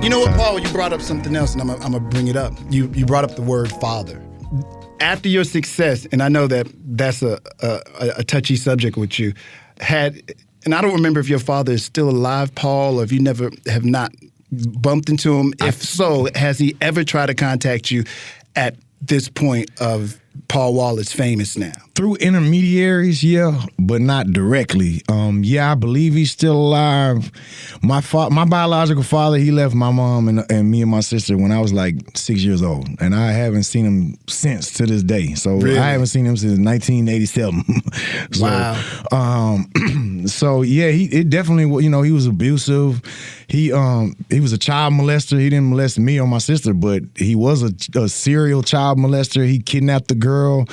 You know what, Paul? You brought up something else, and I'm gonna bring it up. You brought up the word father. After your success, and I know that's a touchy subject with you, and I don't remember if your father is still alive, Paul, or if you never have not bumped into him. If so, has he ever tried to contact you at this point of Paul Wallace famous now? Through intermediaries, yeah, but not directly. Yeah, I believe he's still alive. My biological father, he left my mom and me and my sister when I was like 6 years old, and I haven't seen him since to this day. So really? I haven't seen him since 1987. So, wow. So yeah, it definitely, he was abusive. He was a child molester. He didn't molest me or my sister, but he was a serial child molester. He kidnapped the girl,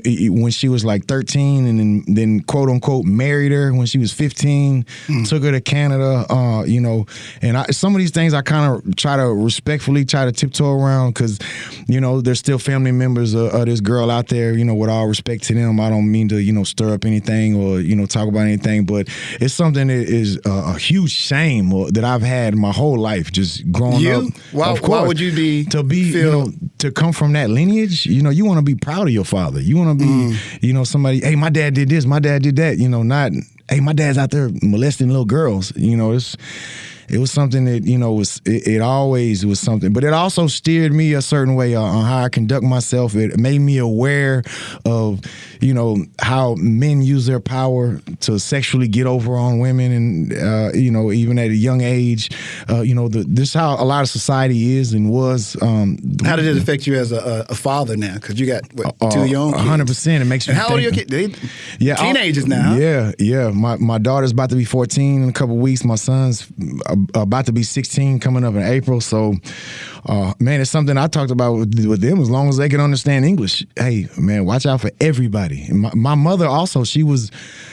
when she was like 13, and then quote unquote married her when she was 15. Took her to Canada, and some of these things I kind of try to respectfully try to tiptoe around because, there's still family members of this girl out there. With all respect to them, I don't mean to stir up anything or talk about anything, but it's something that is a huge shame that I've had my whole life, just growing up. Why would you be to come from that lineage? You want to be proud of your father. You want to be, somebody. Hey, my dad did this. My dad did that. Not. Hey, my dad's out there molesting little girls. It was something that, it always was something. But it also steered me a certain way on how I conduct myself. It made me aware of, how men use their power to sexually get over on women. And, even at a young age, this is how a lot of society is and was. How did it affect you as a father now? Because you got, two young kids? 100%. It makes me And how old are your kids? They teenagers now. Yeah. My daughter's about to be 14 in a couple of weeks. My son's about to be 16 coming up in April. So, man, it's something I talked about with them as long as they can understand English. Hey, man, watch out for everybody. My mother also, she was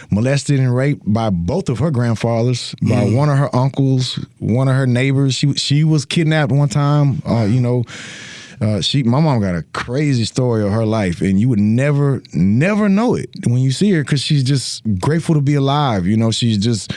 molested and raped by both of her grandfathers, by one of her uncles, one of her neighbors. She was kidnapped one time, my mom got a crazy story of her life, and you would never know it when you see her because she's just grateful to be alive. She's just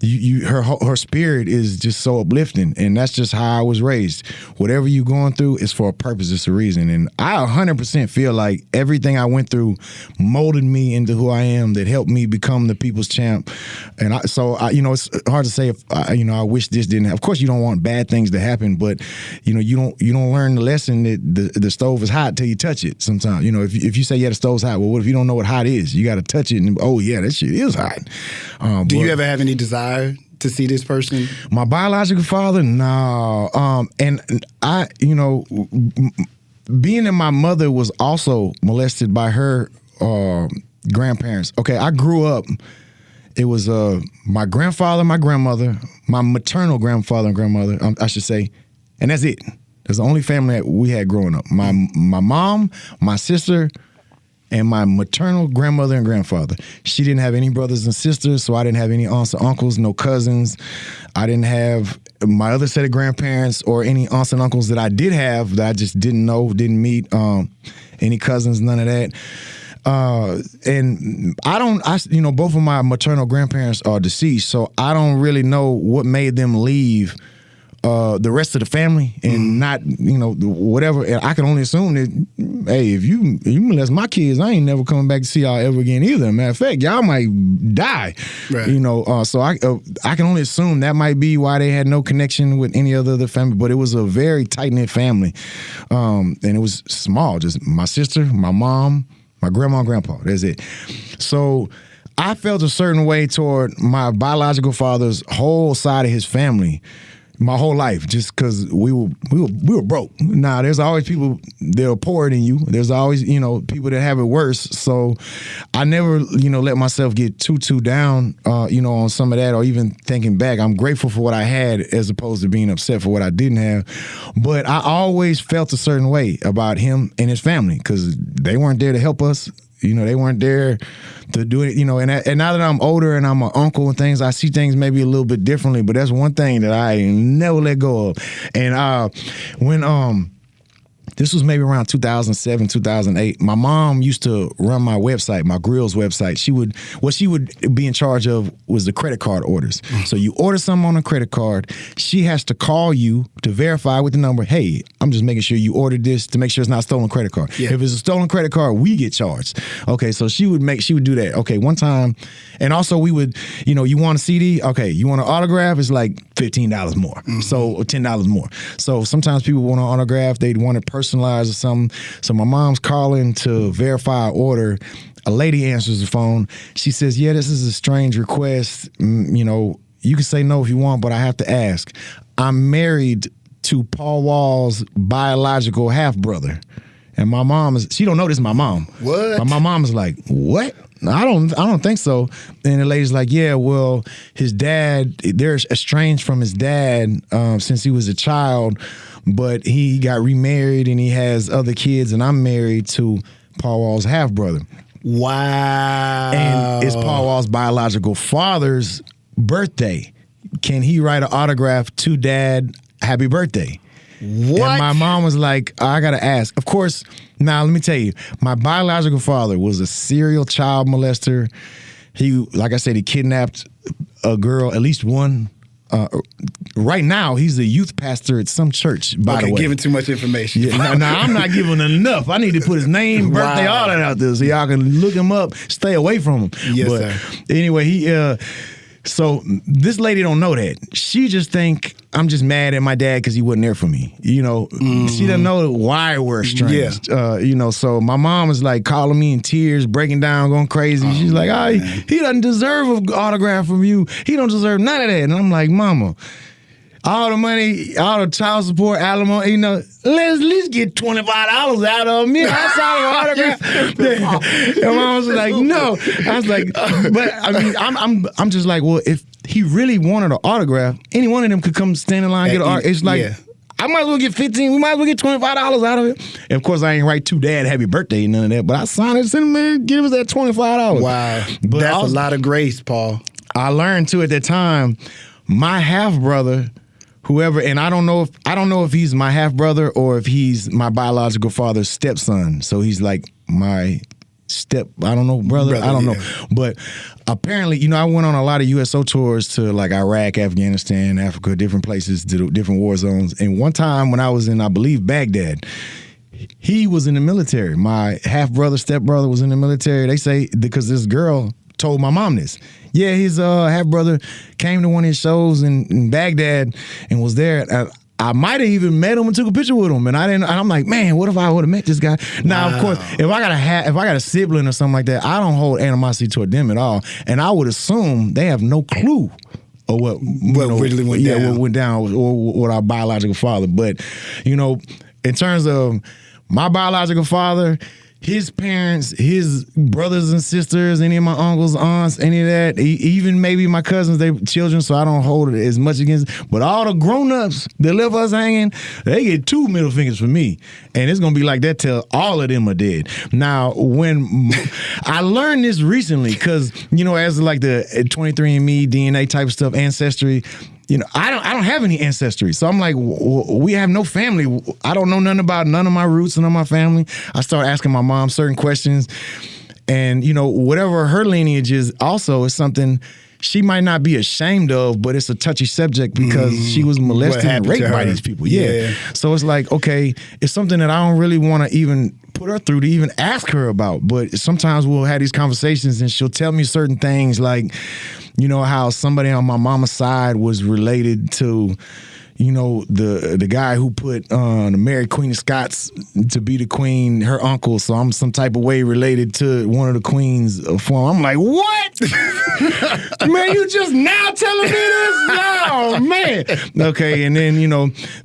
her spirit is just so uplifting, and that's just how I was raised. Whatever you're going through is for a purpose, it's a reason, and I 100% feel like everything I went through molded me into who I am, that helped me become the people's champ. And it's hard to say if I wish this didn't. Of course, you don't want bad things to happen, but you don't learn the lesson that the stove is hot till you touch it. Sometimes, if you say the stove's hot, well, what if you don't know what hot is? You got to touch it, and that shit is hot. Do you ever have any desire to see this person? My biological father? No. And I, being that my mother was also molested by her grandparents. Okay, I grew up, it was my grandfather, my grandmother, my maternal grandfather and grandmother, I should say, and that's it. That's the only family that we had growing up. My mom, my sister, and my maternal grandmother and grandfather. She didn't have any brothers and sisters, so I didn't have any aunts or uncles, no cousins. I didn't have my other set of grandparents or any aunts and uncles that I did have that I just didn't know, didn't meet, any cousins, none of that. And both of my maternal grandparents are deceased, so I don't really know what made them leave the rest of the family and not, whatever. And I can only assume that, hey, if you molest my kids, I ain't never coming back to see y'all ever again either. Matter of fact, y'all might die. Right. So I can only assume that might be why they had no connection with any other family. But it was a very tight-knit family. And it was small, just my sister, my mom, my grandma and grandpa. That's it. So I felt a certain way toward my biological father's whole side of his family my whole life, just because we were broke. Now, there's always people that are poorer than you. There's always, people that have it worse. So I never, let myself get too down, on some of that, or even thinking back. I'm grateful for what I had as opposed to being upset for what I didn't have. But I always felt a certain way about him and his family because they weren't there to help us. They weren't there to do it, and now that I'm older and I'm an uncle and things, I see things maybe a little bit differently, but that's one thing that I never let go of. And when this was maybe around 2007, 2008. My mom used to run my website, my grills website. What she would be in charge of was the credit card orders. So you order something on a credit card, she has to call you to verify with the number, hey, I'm just making sure you ordered this to make sure it's not a stolen credit card. Yeah. If it's a stolen credit card, we get charged. Okay, so she would do that. Okay, one time, and also we would, you want a CD? Okay, you want an autograph? It's like $15 more. Mm-hmm. So $10 more. So sometimes people want an autograph, they'd want it personalized or something. So my mom's calling to verify an order. A lady answers the phone. She says, yeah, this is a strange request. You can say no if you want, but I have to ask. I'm married to Paul Wall's biological half-brother. And my mom she don't know this is my mom. What? But my mom is like, what? I don't think so. And the lady's like, yeah, well, his dad, they're estranged from his dad since he was a child, but he got remarried and he has other kids, and I'm married to Paul Wall's half-brother. Wow. And it's Paul Wall's biological father's birthday. Can he write an autograph to Dad, happy birthday? What? And my mom was like, I gotta ask. Of course, now let me tell you, my biological father was a serial child molester. He, like I said, he kidnapped a girl, at least one. Right now, he's a youth pastor at some church, by the way. Giving too much information. Yeah, now, I'm not giving enough. I need to put his name, birthday, all that out there so y'all can look him up, stay away from him. Yes, but sir. Anyway, so this lady don't know that. She just think I'm just mad at my dad because he wasn't there for me. She doesn't know why we're estranged. Yeah. So my mom is like calling me in tears, breaking down, going crazy. She's like, he doesn't deserve an autograph from you. He don't deserve none of that. And I'm like, Mama, all the money, all the child support, alimony, let's at least get $25 out of me. I saw an autograph. And Mom was like, no. I was like, but I mean, I'm just like, well, if he really wanted an autograph, any one of them could come stand in line and get an autograph. It's like, I might as well get 15. We might as well get $25 out of it. And of course, I ain't write to Dad happy birthday and none of that. But I signed it, sent him, man, give us that $25. Wow, but that's a lot of grace, Paul. I learned too at that time. My half brother, whoever, and I don't know if he's my half brother or if he's my biological father's stepson. So he's like my brother. I don't know. But apparently, I went on a lot of USO tours to like Iraq, Afghanistan, Africa, different places, to different war zones. And one time when I was in, I believe, Baghdad, he was in the military. My half brother, step brother was in the military. They say because this girl told my mom this. Yeah, his half brother came to one of his shows in Baghdad and was there. I might have even met him and took a picture with him, and I didn't. And I'm like, man, what if I would have met this guy? Now, of course, if I got a sibling or something like that, I don't hold animosity toward them at all, and I would assume they have no clue of what really went down. Yeah, what went down with our biological father. But in terms of my biological father, his parents, his brothers and sisters, any of my uncles, aunts, any of that, even maybe my cousins, they children, so I don't hold it as much against. But all the grown-ups that left us hanging, they get 2 middle fingers from me. And it's going to be like that till all of them are dead. Now, when I learned this recently, because, as like the 23andMe, DNA type of stuff, Ancestry, I don't have any ancestry. So I'm like, we have no family. I don't know nothing about none of my roots, none of my family. I start asking my mom certain questions. And, whatever her lineage is also is something she might not be ashamed of, but it's a touchy subject because she was molested and raped by these people. Yeah. So it's like, okay, it's something that I don't really want to even put her through to even ask her about. But sometimes we'll have these conversations and she'll tell me certain things like, how somebody on my mama's side was related to, the guy who put the Mary Queen of Scots to be the queen, her uncle. So I'm some type of way related to one of the queens of form. I'm like, what? Man, you just now telling me this? Oh, man. Okay, and then,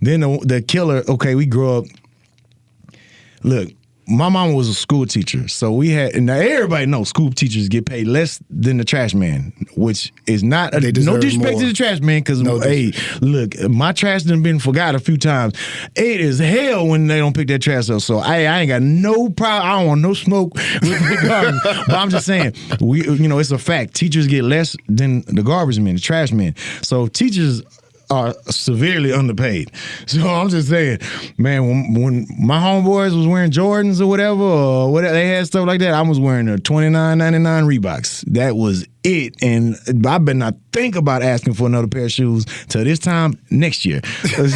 then the killer, okay, we grew up. Look, my mama was a school teacher, so we had, and now everybody knows school teachers get paid less than the trash man, which is not, no disrespect to the trash man, because, hey, look, my trash done been forgot a few times. It is hell when they don't pick that trash up, so I ain't got no problem, I don't want no smoke with the garbage, but I'm just saying, it's a fact, teachers get less than the garbage men, the trash men, so teachers are severely underpaid. So I'm just saying, man, when my homeboys was wearing Jordans or whatever, they had stuff like that, I was wearing the $29.99 Reeboks. That was it. And I better not think about asking for another pair of shoes till this time next year.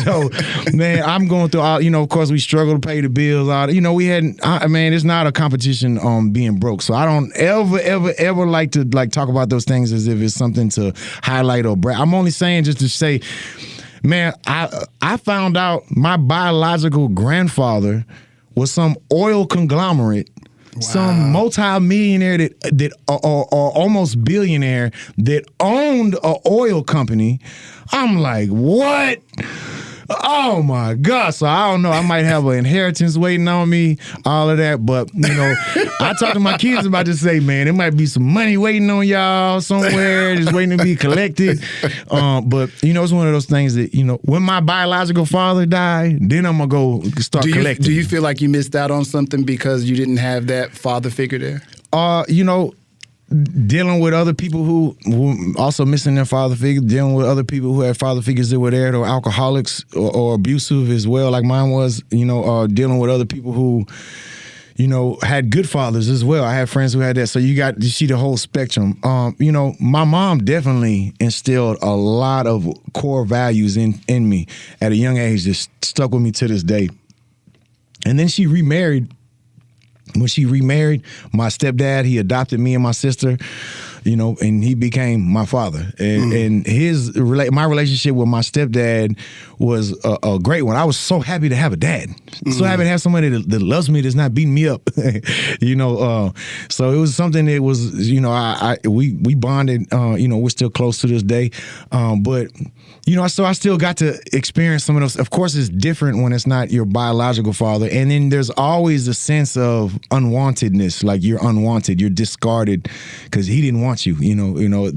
So, man, I'm going through all, of course we struggle to pay the bills. It's not a competition on being broke. So I don't ever like to talk about those things as if it's something to highlight or brag. I'm only saying just to say, man, I found out my biological grandfather was some oil conglomerate. Wow. Some multi-millionaire that or almost billionaire that owned an oil company. I'm like, what? Oh my God. So I don't know. I might have an inheritance waiting on me, all of that. But, I talk to my kids about this, say, man, there might be some money waiting on y'all somewhere, just waiting to be collected. But, it's one of those things that, when my biological father died, then I'm going to go start collecting. Do you feel like you missed out on something because you didn't have that father figure there? Dealing with other people who also missing their father figure, dealing with other people who had father figures that were there, that were alcoholics or abusive as well, like mine was, dealing with other people who, had good fathers as well. I had friends who had that. So you see the whole spectrum. My mom definitely instilled a lot of core values in me at a young age that stuck with me to this day. And then she remarried. When she remarried, my stepdad, he adopted me and my sister, and he became my father. And my relationship with my stepdad was a great one. I was so happy to have a dad. So happy to have somebody that loves me, that's not beating me up. So it was something that was, we bonded, we're still close to this day. But so I still got to experience some of those. Of course, it's different when it's not your biological father. And then there's always a sense of unwantedness, like you're unwanted, you're discarded because he didn't want you.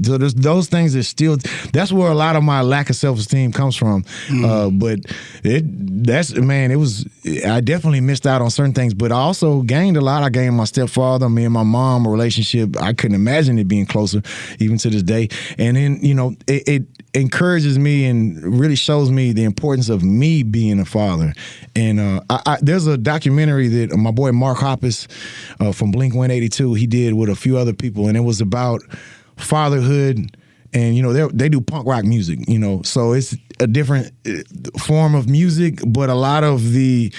So there's those things that still, that's where a lot of my lack of self-esteem comes from. But I definitely missed out on certain things, but I also gained a lot. I gained my stepfather, me and my mom, a relationship. I couldn't imagine it being closer even to this day. And then, it encourages me and really shows me the importance of me being a father. And there's a documentary that my boy Mark Hoppus from Blink-182, he did with a few other people, and it was about fatherhood. And, they do punk rock music, so it's a different form of music, but a lot of the,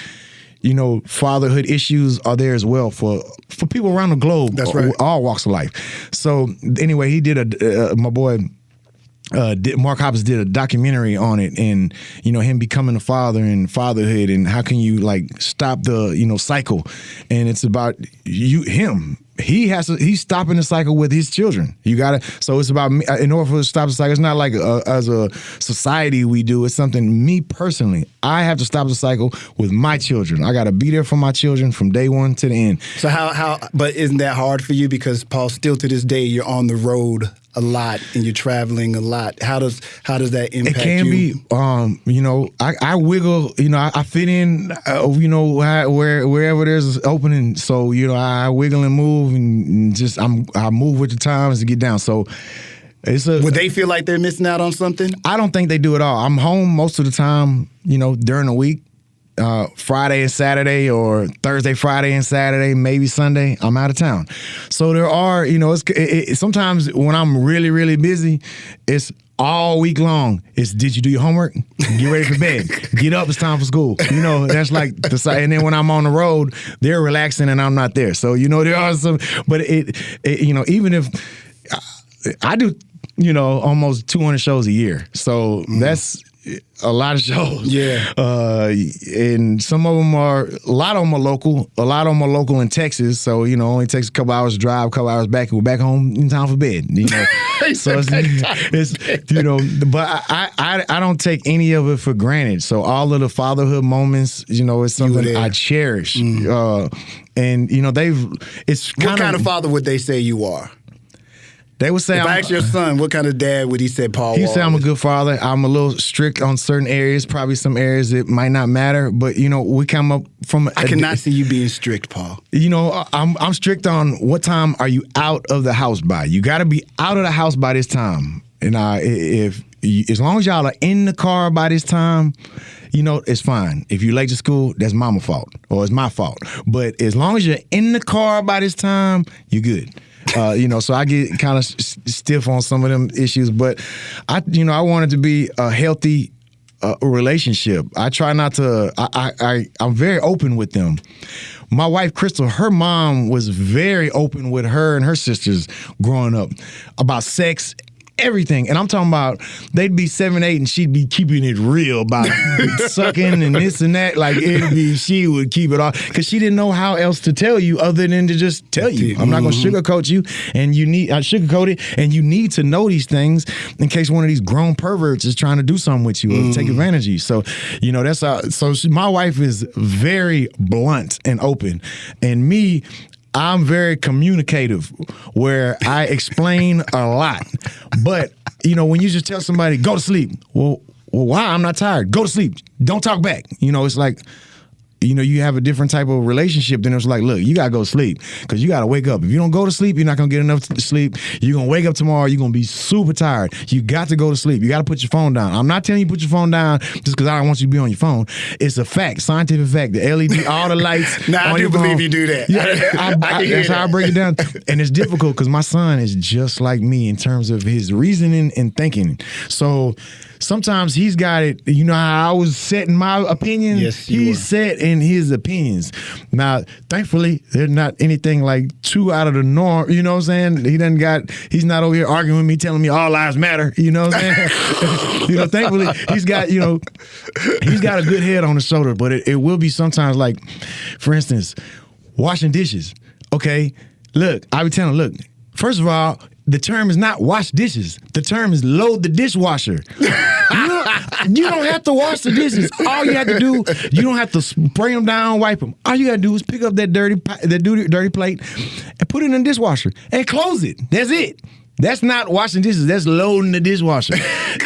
fatherhood issues are there as well for people around the globe. That's right. All walks of life. So anyway, he did my boy, Mark Hoppus did a documentary on it, and him becoming a father and fatherhood, and how can you stop the cycle, and it's about him. He's stopping the cycle with his children. So it's about me. In order for us to stop the cycle, it's not like as a society we do. It's something me personally. I have to stop the cycle with my children. I got to be there for my children from day one to the end. So but isn't that hard for you? Because Paul, still to this day, you're on the road a lot and you're traveling a lot. How does that impact you? It can be, I wiggle, I fit in, wherever there's an opening. So, I wiggle and move and just, I move with the times to get down. So would they feel like they're missing out on something? I don't think they do at all. I'm home most of the time, during the week. Friday and Saturday, or Thursday, Friday and Saturday, maybe Sunday, I'm out of town. So there are, sometimes when I'm really, really busy, it's all week long. It's, did you do your homework? Get ready for bed. Get up, it's time for school. That's like the side. And then when I'm on the road, they're relaxing and I'm not there. So, there are some, but even if I do, almost 200 shows a year. So that's a lot of shows. Yeah. And a lot of them are local. A lot of them are local in Texas. So, only takes a couple hours to drive, a couple hours back, and we're back home in time for bed. So it's but I don't take any of it for granted. So all of the fatherhood moments, it's something I cherish. And, it's kind of. What kind of father would they say you are? They would say, if I asked your son, what kind of dad would he say Paul was? He'd say I'm a good father. I'm a little strict on certain areas, probably some areas that might not matter. But, we come up from... I cannot see you being strict, Paul. I'm strict on what time are you out of the house by. You got to be out of the house by this time. And if as long as y'all are in the car by this time, it's fine. If you're late to school, that's mama's fault or it's my fault. But as long as you're in the car by this time, you're good. So I get kind of stiff on some of them issues, but I want it to be a healthy relationship. I try not to. I'm very open with them. My wife, Crystal, her mom was very open with her and her sisters growing up about sex, everything. And I'm talking about they'd be 7, 8, and she'd be keeping it real about sucking and this and that. Like she would keep it all because she didn't know how else to tell you other than to just tell you. I'm not going to sugarcoat you, and sugarcoat it, and you need to know these things in case one of these grown perverts is trying to do something with you or take advantage of you. So that's how. So my wife is very blunt and open, and me, I'm very communicative where I explain a lot. But, when you just tell somebody, go to sleep. Well, why? I'm not tired. Go to sleep. Don't talk back. It's like, you have a different type of relationship. Then it's like, look, you got to go to sleep because you got to wake up. If you don't go to sleep, you're not going to get enough sleep. You're going to wake up tomorrow. You're going to be super tired. You got to go to sleep. You got to put your phone down. I'm not telling you to put your phone down just because I don't want you to be on your phone. It's a fact, scientific fact. The LED, all the lights. Now, I do believe you do that. Yeah, that's how I break it down. And it's difficult because my son is just like me in terms of his reasoning and thinking. So sometimes he's got it. You know how I was setting my opinion? Yes, he's set in his opinions. Now, thankfully, they're not anything like too out of the norm. You know what I'm saying? He's not over here arguing with me, telling me all lives matter. You know what I'm saying? Thankfully, he's got a good head on his shoulder. But it will be sometimes like, for instance, washing dishes. Okay, look, I be telling him, look, first of all, the term is not wash dishes. The term is load the dishwasher. You don't have to wash the dishes. All you have to do, you don't have to spray them down, wipe them. All you got to do is pick up that dirty plate and put it in the dishwasher and close it. That's it. That's not washing dishes. That's loading the dishwasher.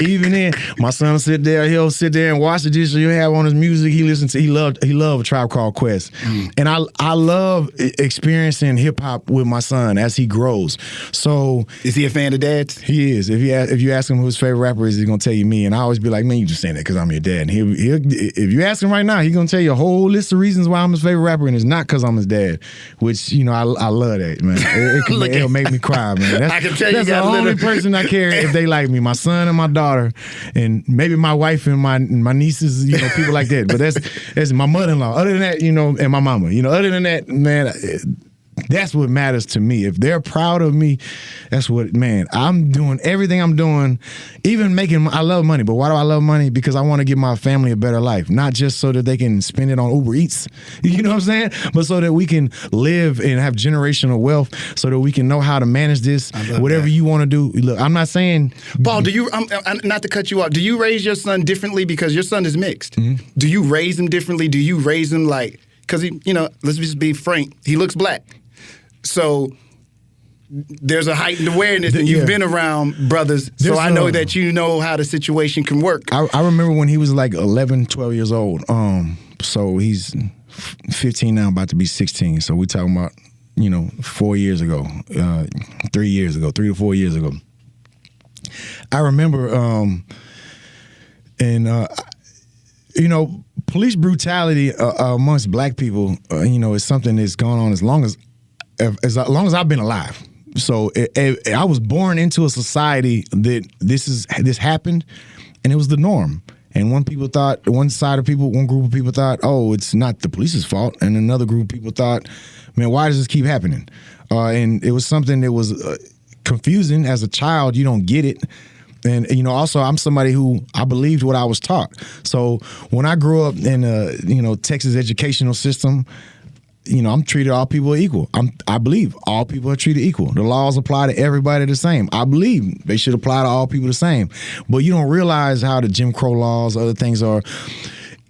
Even then, my son will sit there. He'll sit there and wash the dishes. He'll have on his music. He loved A Tribe Called Quest. And I love experiencing hip hop with my son as he grows. So is he a fan of Dad's? He is. If you ask him who his favorite rapper is, he's gonna tell you me. And I always be like, man, you just saying that because I'm your dad. And if you ask him right now, he's gonna tell you a whole list of reasons why I'm his favorite rapper, and it's not because I'm his dad. Which I love that, man. It'll make me cry, man. I can tell you. That's the only person I care if they like me. My son and my daughter, and maybe my wife and my nieces, people like that. But that's my mother-in-law. Other than that, and my mama. Other than that, man, that's what matters to me. If they're proud of me, that's what, man, I'm doing everything I'm doing, even I love money. But why do I love money? Because I want to give my family a better life, not just so that they can spend it on Uber Eats, you know what I'm saying? But so that we can live and have generational wealth, so that we can know how to manage this, whatever you want to do. Look, I'm not saying... Paul, do you, not to cut you off, do you raise your son differently because your son is mixed? Mm-hmm. Do you raise him differently? Do you raise him like, because let's just be frank, he looks black. So there's a heightened awareness, and you've been around brothers, so I know that you know how the situation can work. I remember when he was like 11, 12 years old. So he's 15 now, about to be 16. So we're talking about, 4 years ago, 3 years ago, 3 to 4 years ago. I remember, police brutality amongst black people, is something that's gone on as long as I've been alive. So I was born into a society that this happened, and it was the norm. And one group of people thought, oh, it's not the police's fault, and another group of people thought, man, why does this keep happening? And it was something that was confusing. As a child, you don't get it. And, also, I'm somebody who I believed what I was taught. So when I grew up in Texas educational system, I'm treated all people equal. I believe all people are treated equal. The laws apply to everybody the same. I believe they should apply to all people the same. But you don't realize how the Jim Crow laws, other things are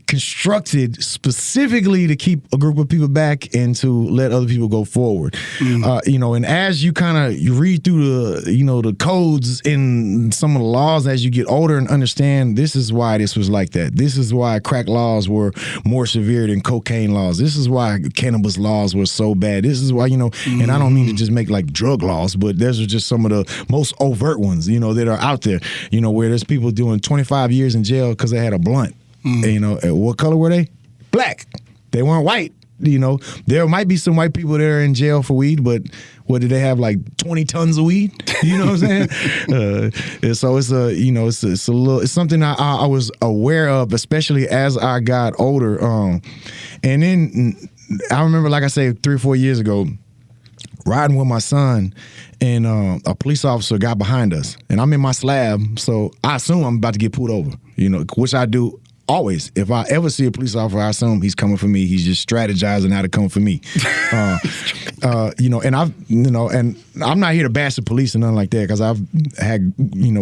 constructed specifically to keep a group of people back and to let other people go forward. And as you kind of read through the codes in some of the laws as you get older and understand this is why this was like that. This is why crack laws were more severe than cocaine laws. This is why cannabis laws were so bad. This is why, and I don't mean to just make like drug laws, but those are just some of the most overt ones, that are out there, where there's people doing 25 years in jail because they had a blunt. And, what color were they? Black. They weren't white. There might be some white people that are in jail for weed, but what did they have, like 20 tons of weed? You know what I'm saying? And so it's something I was aware of, especially as I got older. And then I remember, like I said, 3 or 4 years ago, riding with my son, and a police officer got behind us, and I'm in my slab, so I assume I'm about to get pulled over, which I do always. If I ever see a police officer, I assume he's coming for me. He's just strategizing how to come for me. And I'm not here to bash the police or nothing like that, because I've had,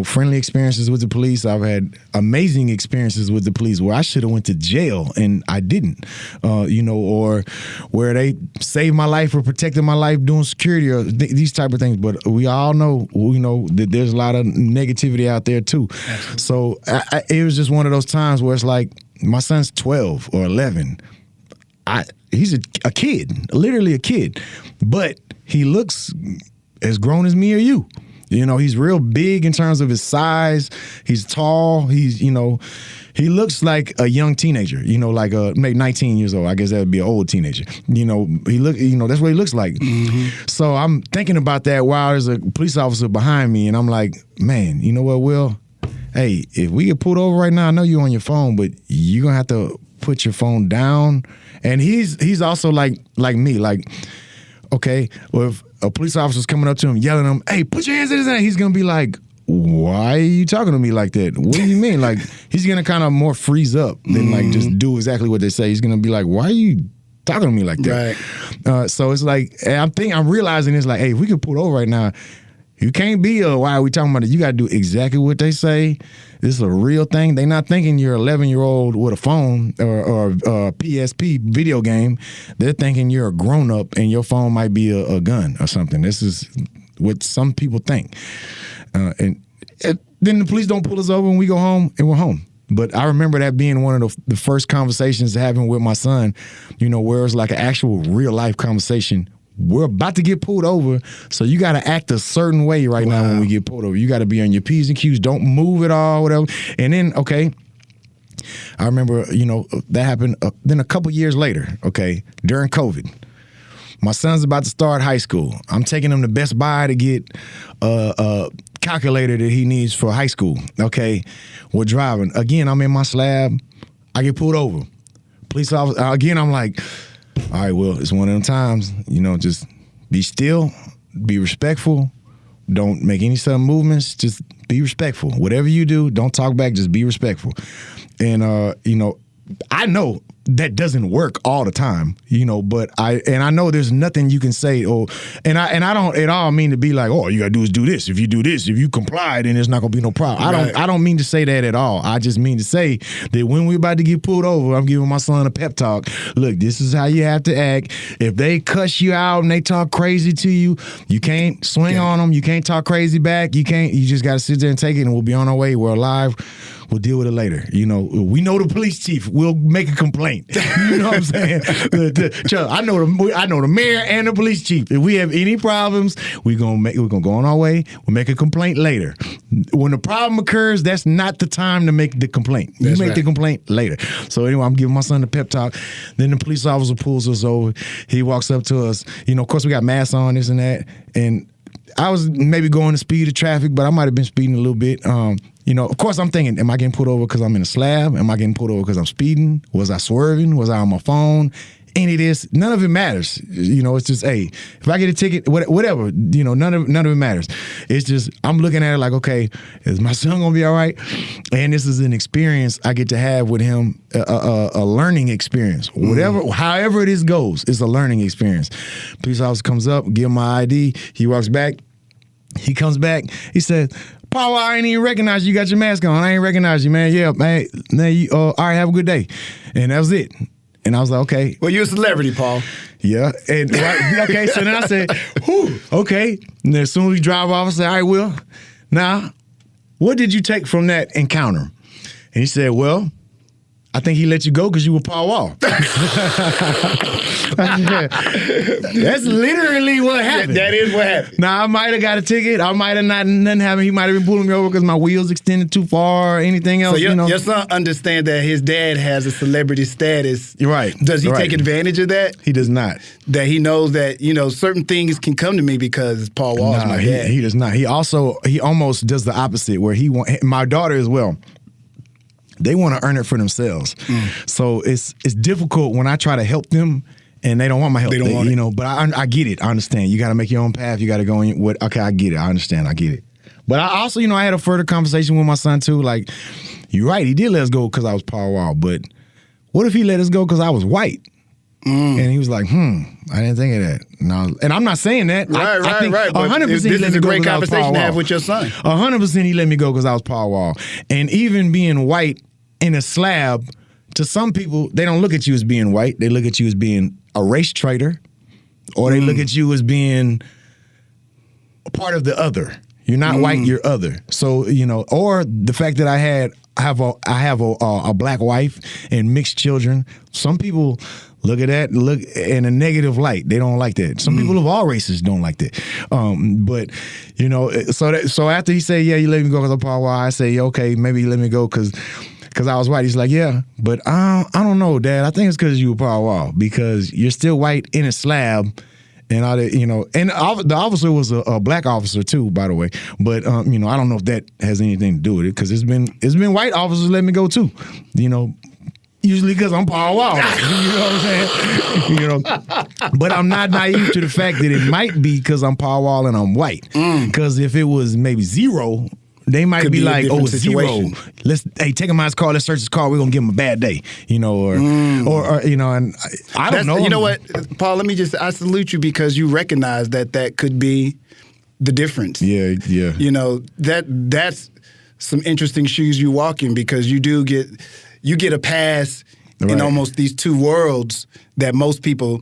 friendly experiences with the police. I've had amazing experiences with the police where I should have went to jail and I didn't, or where they saved my life or protected my life doing security or these type of things. But we all know, that there's a lot of negativity out there too. Absolutely. So it was just one of those times where it's like, my son's 12 or 11. He's a kid, literally a kid, but he looks as grown as me or you. He's real big in terms of his size. He's tall. He looks like a young teenager, like maybe 19 years old. I guess that would be an old teenager. That's what he looks like. Mm-hmm. So I'm thinking about that while there's a police officer behind me, and I'm like, man, you know what, Will? Hey, if we get pulled over right now, I know you're on your phone, but you're gonna have to put your phone down. And he's also like me, like, okay, well, if a police officer's coming up to him, yelling at him, hey, put your hands in his hand, he's gonna be like, why are you talking to me like that? What do you mean? Like, he's gonna kind of more freeze up than like just do exactly what they say. He's gonna be like, why are you talking to me like that? Right. So it's like, I'm realizing it's like, hey, if we get pulled over right now, you can't be why are we talking about it? You got to do exactly what they say. This is a real thing. They're not thinking you're 11-year-old with a phone or a PSP video game. They're thinking you're a grown-up and your phone might be a gun or something. This is what some people think. And then the police don't pull us over and we go home and we're home. But I remember that being one of the first conversations having with my son, where it's like an actual real-life conversation. We're about to get pulled over, so you got to act a certain way right now when we get pulled over. You got to be on your P's and Q's. Don't move at all, whatever. And then, okay, I remember, that happened. Then a couple years later, okay, during COVID, my son's about to start high school. I'm taking him to Best Buy to get a calculator that he needs for high school. Okay, we're driving. Again, I'm in my slab. I get pulled over. Police officer, again, I'm like, all right, well, it's one of them times, just be still, be respectful, don't make any sudden movements, just be respectful. Whatever you do, don't talk back, just be respectful. And, I know that doesn't work all the time, but I know there's nothing you can say, and I don't at all mean to be like, oh, all you gotta do is do this. If you do this, if you comply, then there's not gonna be no problem. Right. I don't mean to say that at all. I just mean to say that when we're about to get pulled over, I'm giving my son a pep talk. Look, this is how you have to act. If they cuss you out and they talk crazy to you, you can't swing on them. You can't talk crazy back. You just gotta sit there and take it, and we'll be on our way. We're alive. We'll deal with it later. We know the police chief. We'll make a complaint. You know what I'm saying? I know the mayor and the police chief. If we have any problems, we're gonna go on our way. We'll make a complaint later. When the problem occurs, that's not the time to make the complaint. You make the complaint later. So anyway, I'm giving my son the pep talk. Then the police officer pulls us over. He walks up to us. Of course, we got masks on, this and that. And I was maybe going the speed of traffic, but I might have been speeding a little bit. Of course, I'm thinking, am I getting pulled over because I'm in a slab? Am I getting pulled over because I'm speeding? Was I swerving? Was I on my phone? Any of this? None of it matters. It's just, hey, if I get a ticket, whatever, none of it matters. It's just, I'm looking at it like, okay, is my son going to be all right? And this is an experience I get to have with him, a learning experience. However this goes, it's a learning experience. Police officer comes up, give him my ID. He walks back. He comes back. He said, Paul, I ain't even recognize you. You got your mask on. I ain't recognize you, man. Yeah, man. All right, have a good day. And that was it. And I was like, okay. Well, you're a celebrity, Paul. Yeah. And okay, so then I said, whew, okay. And then as soon as we drive off, I said, all right, Will, now, what did you take from that encounter? And he said, well, I think he let you go because you were Paul Wall. That's literally what happened. That is what happened. Now, I might have got a ticket. I might have nothing happened. He might have been pulling me over because my wheels extended too far or anything else. So your son understands that his dad has a celebrity status. You're right. Does he take advantage of that? He does not. That he knows that, certain things can come to me because Paul Wall is my dad. He does not. He almost does the opposite where my daughter as well. They want to earn it for themselves. So it's difficult when I try to help them and they don't want my help. They don't want it. But I get it. I understand. You got to make your own path. You got to go in. Okay, I get it. I understand. I get it. But I also, I had a further conversation with my son too. Like, you're right. He did let us go because I was Paul Wall. But what if he let us go because I was white? And he was like, I didn't think of that. No, and I'm not saying that. I think right. 100% this he let is me a go great because I was Paul conversation to have Wall. with your son. 100% he let me go because I was Paul Wall. And even being white in a slab, to some people, they don't look at you as being white. They look at you as being a race traitor, or they look at you as being a part of the other. You're not white, you're other. So, or the fact that I have a black wife and mixed children. Some people look at that, look in a negative light. They don't like that. Some people of all races don't like that. But so after he said, yeah, you let me go because I'm Paul Wall, I say, yeah, okay, maybe you let me go because I was white. He's like, yeah, but I don't know, Dad. I think it's because you were Paul Wall because you're still white in a slab. And all that, and the officer was a black officer too, by the way. But I don't know if that has anything to do with it because it's been white officers let me go too, usually because I'm Paul Wall. You know what I'm saying? But I'm not naive to the fact that it might be because I'm Paul Wall and I'm white. Because if it was maybe zero, they might be like, oh, zero. Take him out his car. Let's search his car. We're gonna give him a bad day, and I don't know. You know what, Paul? I salute you because you recognize that could be the difference. Yeah. That's some interesting shoes you walk in because you get a pass in almost these two worlds that most people,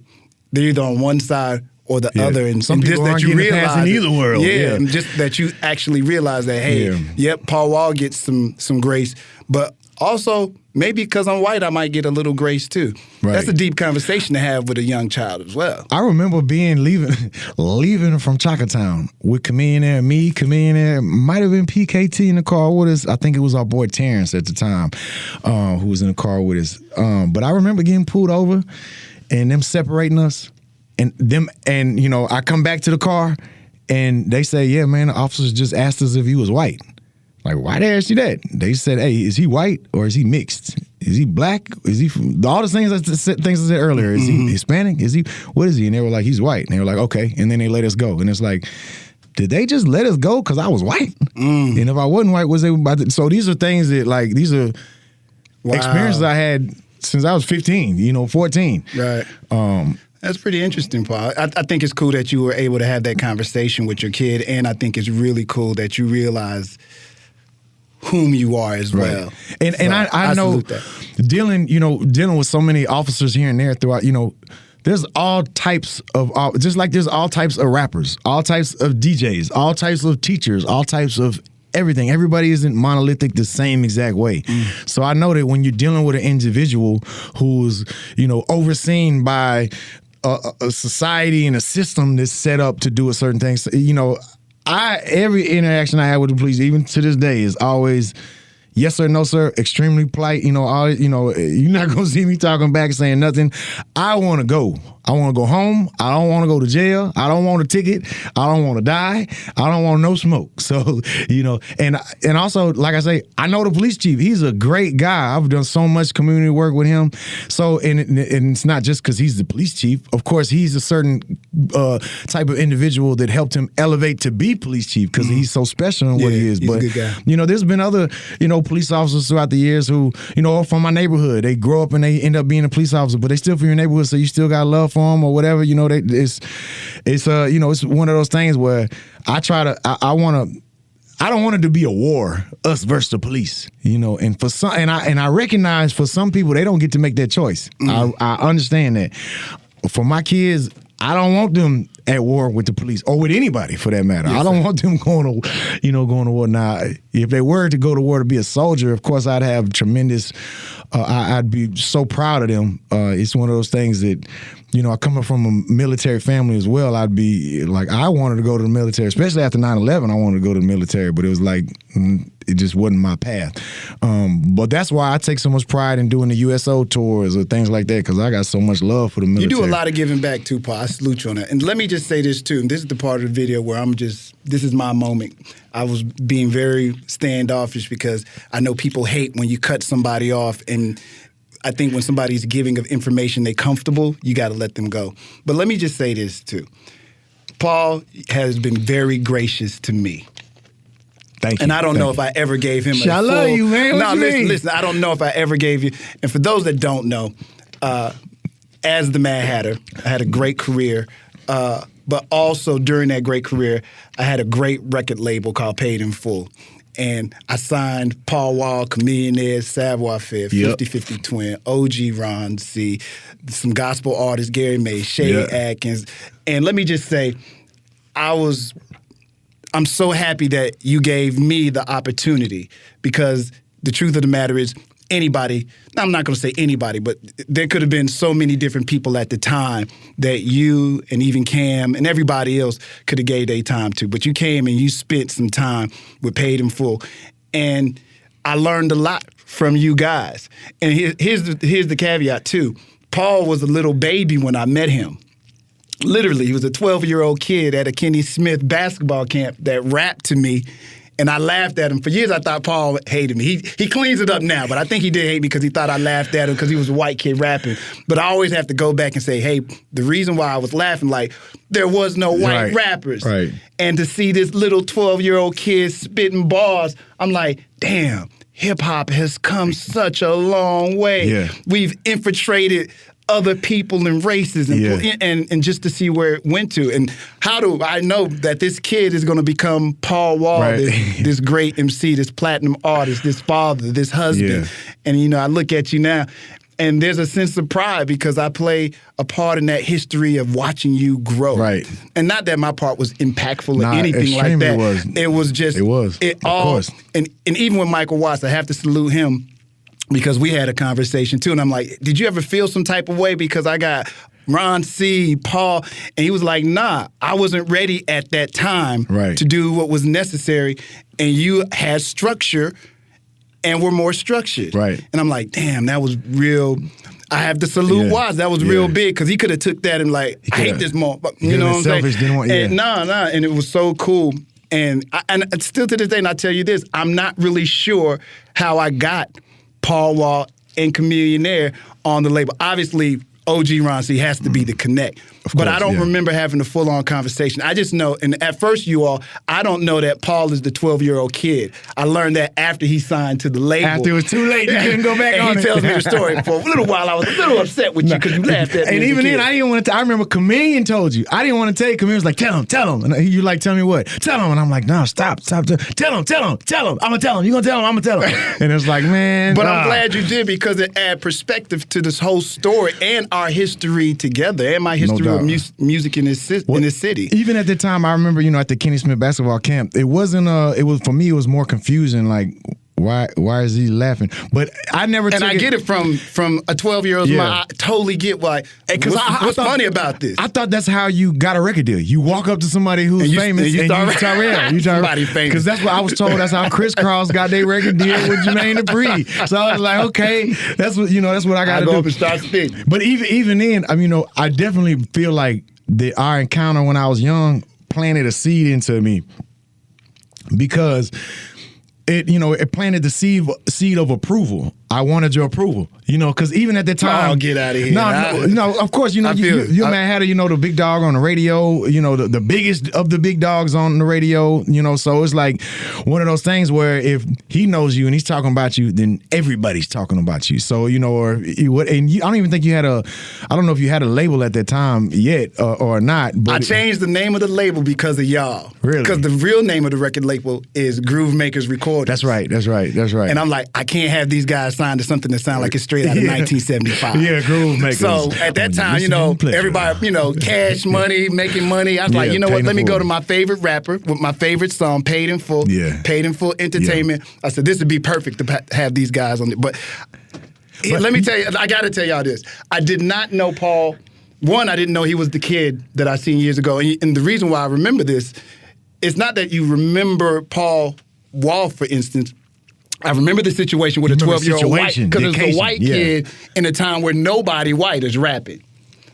they're either on one side or the other, and some people aren't getting a pass in either world. Yeah, and just that you actually realize that, hey, yep, Paul Wall gets some grace, but also maybe because I'm white, I might get a little grace too. Right. That's a deep conversation to have with a young child as well. I remember leaving from Chocowtown with Chameleon there, might have been PKT in the car with us. I think it was our boy Terrence at the time, who was in the car with us. But I remember getting pulled over and them separating us. And I come back to the car and they say, yeah, man, the officers just asked us if he was white. Like, why they ask you that? They said, hey, is he white or is he mixed? Is he black? Is he all the things I said earlier? Is he Hispanic? What is he? And they were like, he's white. And they were like, okay. And then they let us go. And it's like, did they just let us go because I was white? And if I wasn't white, was they about to? So these are things that these are experiences I had since I was 15, 14. Right. That's pretty interesting, Paul. I think it's cool that you were able to have that conversation with your kid, and I think it's really cool that you realize whom you are as well. And I know dealing with so many officers here and there throughout, there's all types of, just like there's all types of rappers, all types of DJs, all types of teachers, all types of everything. Everybody isn't monolithic the same exact way. So I know that when you're dealing with an individual who's, overseen by a society and a system that's set up to do a certain thing, so, every interaction I have with the police, even to this day, is always yes sir, no sir, extremely polite. You're not gonna see me talking back and saying nothing. I want to go. I want to go home. I don't want to go to jail. I don't want a ticket. I don't want to die. I don't want no smoke. So, and also, like I say, I know the police chief. He's a great guy. I've done so much community work with him. So, and it's not just because he's the police chief. Of course, he's a certain type of individual that helped him elevate to be police chief because he's so special in what he is. He's but, a good guy. There's been other, police officers throughout the years who, from my neighborhood, they grow up and they end up being a police officer, but they still from your neighborhood, so you still got love for them or whatever. It's one of those things where I I don't want it to be a war, us versus the police, you know. And for some, and I recognize for some people they don't get to make that choice. I understand that. For my kids, I don't want them at war with the police or with anybody for that matter. I don't want them going to war. Now, if they were to go to war to be a soldier, of course, I'd have tremendous. I'd be so proud of them. It's one of those things that, you know, I come from a military family as well. I'd be like, I wanted to go to the military, especially after 9/11. I wanted to go to the military, but it was like, it just wasn't my path. But that's why I take so much pride in doing the USO tours or things like that, because I got so much love for the military. You do a lot of giving back too, Paul. I salute you on that. And let me just say this too, and this is the part of the video where this is my moment. I was being very standoffish because I know people hate when you cut somebody off, and I think when somebody's giving of information they're comfortable, you got to let them go. But let me just say this too. Paul has been very gracious to me. Thank you. And I don't know if I ever gave him I love you, man. No, listen, I don't know if I ever gave you. And for those that don't know, as the Mad Hatter, I had a great career. But also during that great career, I had a great record label called Paid in Full. And I signed Paul Wall, Chameleonaire, Savoir Faire, 50-50 Twin, OG Ron C, some gospel artists, Gary May, Shay Atkins. And let me just say, I'm so happy that you gave me the opportunity, because the truth of the matter is anybody, I'm not going to say anybody, but there could have been so many different people at the time that you and even Cam and everybody else could have gave their time to. But you came and you spent some time with Paid in Full. And I learned a lot from you guys. And here's the caveat too. Paul was a little baby when I met him. Literally, he was a 12-year-old kid at a Kenny Smith basketball camp that rapped to me, and I laughed at him. For years, I thought Paul hated me. He cleans it up now, but I think he did hate me because he thought I laughed at him because he was a white kid rapping. But I always have to go back and say, hey, the reason why I was laughing, like, there was no white rappers. Right. And to see this little 12-year-old kid spitting bars, I'm like, damn, hip-hop has come such a long way. Yeah. We've infiltrated other people and races and just to see where it went to. And how do I know that this kid is going to become Paul Wall, this great MC, this platinum artist, this father, this husband. And, you know, I look at you now, and there's a sense of pride because I play a part in that history of watching you grow. Right. And not that my part was impactful or anything like that. It was just, of course. And even with Michael Watts, I have to salute him, because we had a conversation too, and I'm like, did you ever feel some type of way because I got Ron C, Paul, and he was like, nah, I wasn't ready at that time to do what was necessary, and you had structure and were more structured. Right. And I'm like, damn, that was real. I have to salute Watts. That was real big, because he could have took that and like, I hate this moment. You know what I'm saying? And and it was so cool. And still to this day, and I tell you this, I'm not really sure how I got Paul Wall and Chameleonaire on the label. Obviously, OG Ron C has to be the connect. But I don't remember having a full-on conversation. I just know, and at first I don't know that Paul is the 12-year-old kid. I learned that after he signed to the label. After it was too late, you couldn't go back on it. And he tells me the story. For a little while, I was a little upset with you because you laughed at me. And even then, I didn't want to. I remember Chameleon told you. I didn't want to tell you. Chameleon was like, tell him. And you like, tell me what? Tell him. And I'm like, no, stop. Tell him. I'm going to tell him. You going to tell him? I'm going to tell him. And it's like, man. But I'm glad you did, because it adds perspective to this whole story and our history together, and my history of music in this city. Even at the time, I remember, at the Kenny Smith basketball camp, it wasn't. It was, for me, it was more confusing. Like, why is he laughing? But I never. And I get it from a 12-year-old mind. I totally get why. Because what's funny about this? I thought that's how you got a record deal. You walk up to somebody who's famous and you start somebody famous. Because that's what I was told. That's how Criss Cross got their record deal with Jermaine Dupri. So I was like, okay, that's what I got to do. Go up and start spitting. But even then, I definitely feel like our encounter when I was young planted a seed into me, because it planted the seed of approval. I wanted your approval, because even at the time, oh, get out of here. No, of course, you're man had the big dog on the radio, the biggest of the big dogs on the radio, so it's like one of those things where if he knows you and he's talking about you, then everybody's talking about you. So, I don't even think I don't know if you had a label at that time yet or not. But I changed the name of the label because of y'all. Really? Because the real name of the record label is Groove Makers Recordings. That's right. And I'm like, I can't have these guys signed to something that sounds like it's straight out of 1975. Yeah, Groove Makers. So at that time, everybody, Cash Money, making money. I was like, you know what? Let me go to my favorite rapper with my favorite song, Paid in Full. Yeah. Paid in Full Entertainment. Yeah. I said, this would be perfect to have these guys on it. But let me tell you, I got to tell y'all this. I did not know Paul. One, I didn't know he was the kid that I seen years ago. And the reason why I remember this, it's not that you remember Paul Wall, for instance. I remember the situation with a 12-year-old white, because it's a white kid in a time where nobody white is rapping.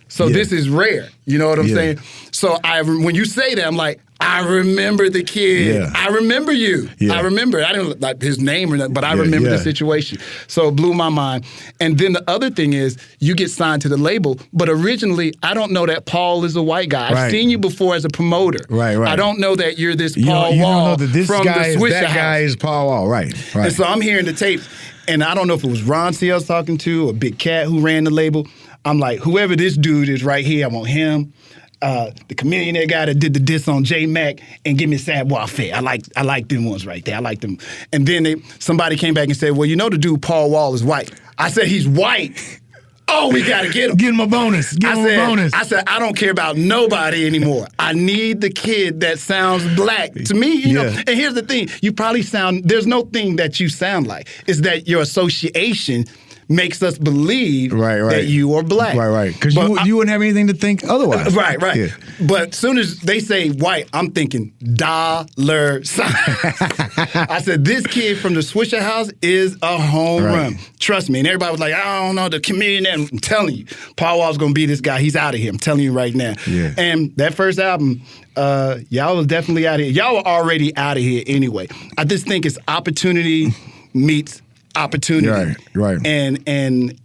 So this is rare. You know what I'm saying? So when you say that, I'm like, I remember the kid. Yeah. I remember you. Yeah. I remember. I didn't like his name or nothing, but I remember the situation. So it blew my mind. And then the other thing is, you get signed to the label, but originally, I don't know that Paul is a white guy. I've seen you before as a promoter. Right. I don't know that you're this Paul Wall don't know that this from guy the Swisher that House. guy is Paul Wall. Right. And so I'm hearing the tapes, and I don't know if it was Ron C. I was talking to or Big Cat who ran the label. I'm like, whoever this dude is right here, I want him. The Chameleonaire guy that did the diss on J Mac and Give Me Sad Warfare. I like them ones right there. I like them. And then somebody came back and said, well, the dude Paul Wall is white. I said, he's white. Oh, we got to get him. Give him a bonus. I said, I don't care about nobody anymore. I need the kid that sounds black. To me, and here's the thing. You probably there's no thing that you sound like. It's that your association makes us believe that you are black. Right. Because you wouldn't have anything to think otherwise. Right. Yeah. But as soon as they say white, I'm thinking dollar sign. I said, this kid from the Swisher House is a home run. Trust me. And everybody was like, I don't know, the Chameleonaire. I'm telling you, Paul Wall's going to be this guy. He's out of here. I'm telling you right now. Yeah. And that first album, y'all was definitely out of here. Y'all were already out of here anyway. I just think it's opportunity meets opportunity. Right. And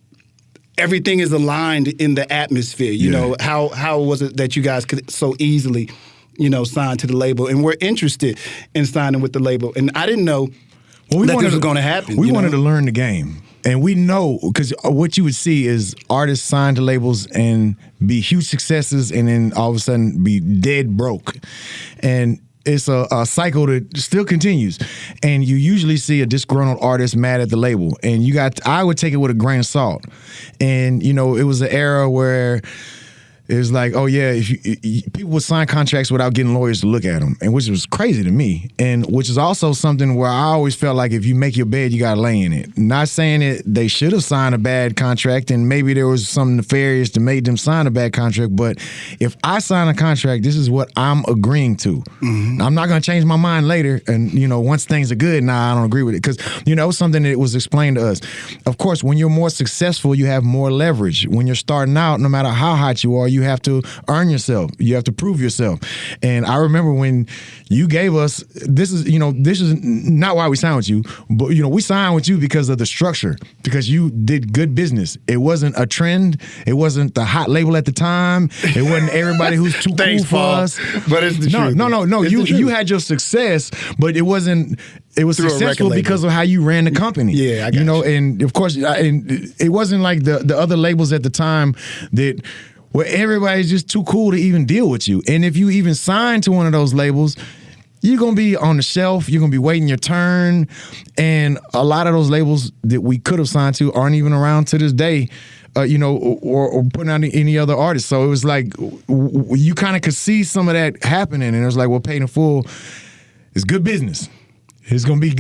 everything is aligned in the atmosphere. You know, how was it that you guys could so easily, sign to the label? And we're interested in signing with the label. And I didn't know that this was going to happen. We wanted to learn the game. And we know, because what you would see is artists sign to labels and be huge successes and then all of a sudden be dead broke. And it's a cycle that still continues. And you usually see a disgruntled artist mad at the label. And I would take it with a grain of salt. And, it was an era where it was like, oh yeah, people would sign contracts without getting lawyers to look at them, and which was crazy to me, and which is also something where I always felt like if you make your bed, you gotta lay in it. Not saying that they should have signed a bad contract, and maybe there was something nefarious that made them sign a bad contract, but if I sign a contract, this is what I'm agreeing to. Mm-hmm. I'm not gonna change my mind later, and once things are good, I don't agree with it, because it was something that was explained to us. Of course, when you're more successful, you have more leverage. When you're starting out, no matter how hot you are, you have to earn yourself. You have to prove yourself. And I remember when you gave us, this is not why we signed with you, but we signed with you because of the structure, because you did good business. It wasn't a trend. It wasn't the hot label at the time. It wasn't everybody who's too Thanks, cool for Paul. us. But it's the truth. No. You had your success, but it wasn't. It was successful because of how you ran the company. Yeah, I got you. And of course, it wasn't like the other labels at the time where everybody's just too cool to even deal with you. And if you even sign to one of those labels, you're going to be on the shelf. You're going to be waiting your turn. And a lot of those labels that we could have signed to aren't even around to this day, or putting out any other artists. So it was like you kind of could see some of that happening. And it was like, well, Paid in Full is good business. It's gonna be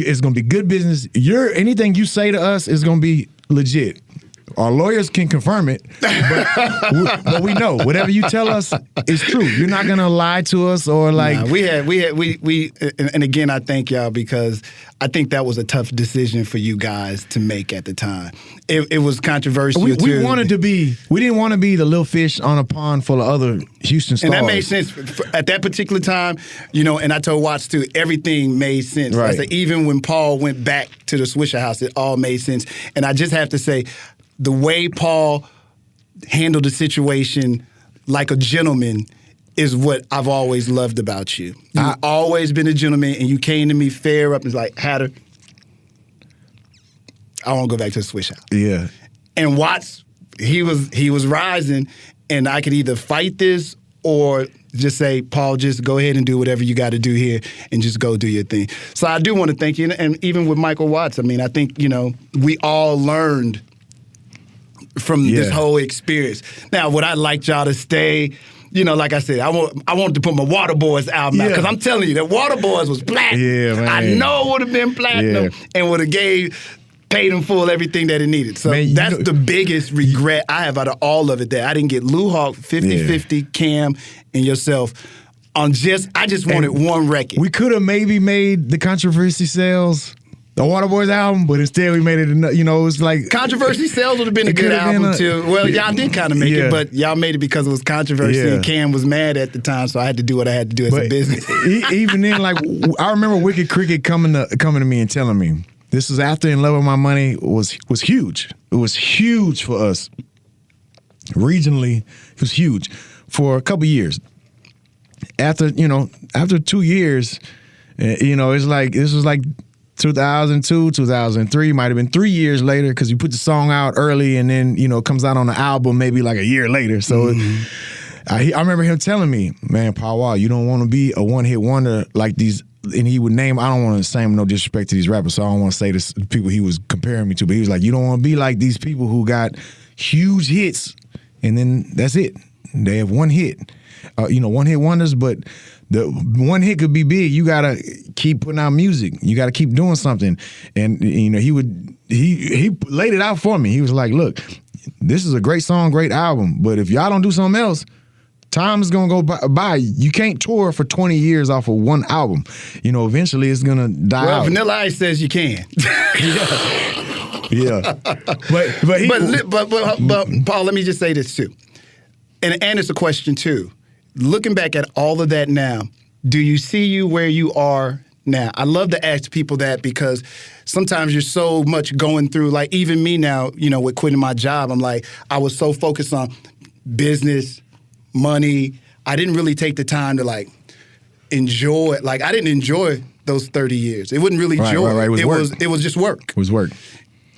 good business. Anything you say to us is gonna be legit. Our lawyers can confirm it, but we know whatever you tell us is true. You're not gonna lie to us or like. Nah, and again, I thank y'all because I think that was a tough decision for you guys to make at the time. It was controversial. We wanted to be. We didn't want to be the little fish on a pond full of other Houston stars. And that made sense at that particular time. And I told Watts too. Everything made sense. Right. I said even when Paul went back to the Swisher House, it all made sense. And I just have to say, the way Paul handled the situation like a gentleman is what I've always loved about you. You've always been a gentleman, and you came to me fair up and was like, Hatter, I want to go back to the Swish House. Yeah. And Watts, he was rising, and I could either fight this or just say, Paul, just go ahead and do whatever you got to do here and just go do your thing. So I do want to thank you. And even with Michael Watts, I mean, I think, we all learned from this whole experience. Now, would I like y'all to stay? Like I said, I wanted to put my Water Boys album out because I'm telling you that Water Boys was platinum. Yeah, man. I know it would have been platinum and would have paid them full everything that it needed. So that's the biggest regret I have out of all of it, that I didn't get Lou Hawk, 50-50, Cam, and yourself. I just wanted one record. We could have maybe made the Controversy Sales the Water Boys album, but instead we made it, it was like... Controversy Sales would have been a good album, too. Well, y'all did kind of make it, but y'all made it because it was controversy, and Cam was mad at the time, so I had to do what I had to do as a business. Even then, like, I remember Wicked Cricket coming to me and telling me, this was after In Love With My Money was huge. It was huge for us. Regionally, it was huge for a couple years. After 2 years, it's like, this was like 2002, 2003, might have been 3 years later because you put the song out early and then, it comes out on the album maybe like a year later. So I remember him telling me, man, Paul Wall, you don't want to be a one-hit wonder like these. And he would name, I don't want to say no disrespect to these rappers, so I don't want to say this people he was comparing me to, but he was like, you don't want to be like these people who got huge hits and then that's it. They have one hit. One-hit wonders, but the one hit could be big. You gotta keep putting out music. You gotta keep doing something. And he laid it out for me. He was like, look, this is a great song, great album, but if y'all don't do something else, time is gonna go by. You can't tour for 20 years off of one album. Eventually it's gonna die out. Vanilla Ice says you can. Yeah. But Paul, let me just say this too. And it's a question too. Looking back at all of that now, do you see you where you are now? I love to ask people that because sometimes you're so much going through, like even me now, with quitting my job, I'm like, I was so focused on business, money. I didn't really take the time to like enjoy it. Like I didn't enjoy those 30 years. It wasn't really joy. Right. It was just work. It was work.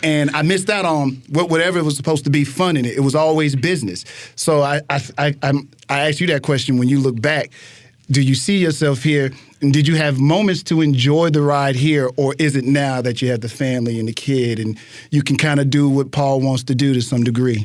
And I missed out on whatever was supposed to be fun in it. It was always business. So I asked you that question when you look back. Do you see yourself here? And did you have moments to enjoy the ride here? Or is it now that you have the family and the kid and you can kind of do what Paul wants to do to some degree?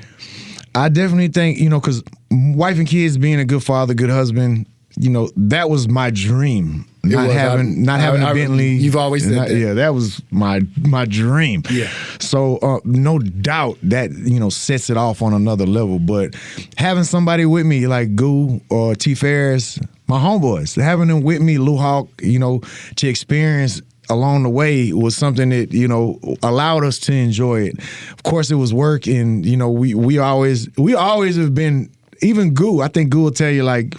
I definitely think, because wife and kids, being a good father, good husband, that was my dream. Not having a Bentley. You've always said that. Yeah, that was my dream. Yeah. So no doubt that sets it off on another level. But having somebody with me like Goo or T. Ferris, my homeboys, having them with me, Lou Hawk, to experience along the way was something that allowed us to enjoy it. Of course, it was work, and we always have been. Even Goo, I think Goo will tell you, like,